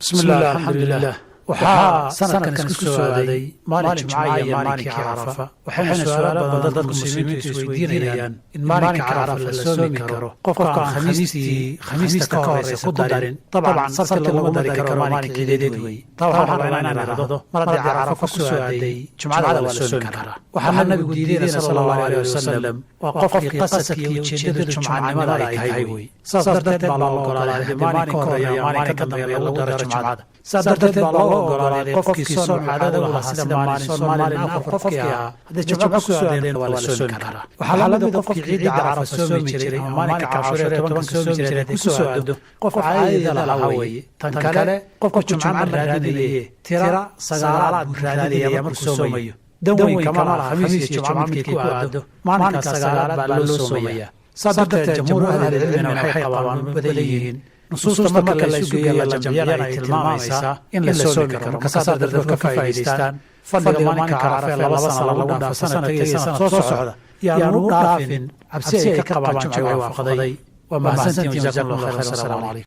بسم الله الحمد لله waxaa sanadkan isku soo aaday maalin Jumca iyo maalinkii Carafa waxayna su'aalo badan dadka muslimiintu isweydiinayaan in maalinka Carafa la soomi karo qofka aan khamiista ka horeysa ku darin طبعا sabti lagu dari karo maalinka ciideed wey taa waxaa rabaa inaan idhaahdo mar haddii Carafa ku soo aaday Jumcada waa la soomi karaa waxaa nabigu diiday sallallahu alayhi wasallam waa qofkii qasadkii iyo ujeedada Jumcanimada ay tahay wey saas darteed baa loo ogolaaday maalinka hore iyo maalinka dambe lagu daro Jumcada saas darteed baa loo ogolaaday qofkii soon caadada u lahaa sida maalin afar qofkii ahaa haddii Jumco ku soo aadeen waa la soomi karaa waxaa la mid qofkii ciidda Carafa soomi jiray ama maalinka Cashuura 10 soomi jiray ku soo aado qof caadada lahaa weeye tan kale qofka Jumco raadinaya tira sagaalaad raadinaya markuu soomayo daweyn kama laha khamiis iyo Jumco midkii ku aado maalinka sagaalaad baa loo soomaya saas darteed jamhuur ahli cilmiga waxay qabaan badan yihiin nusuusta marka la isu geeyo la jamciyana ay tilmaamaysaa in la soomi karo marka saas darteed ka faa'iidaystaan fadhiga maalinka Carafa laba sano lagu dhaafo sanadkii soo socda yaanu dhaafin cabsi ay ka qabaan Jumco waafaqday wa mahadsantiin jazakumullahu khayran.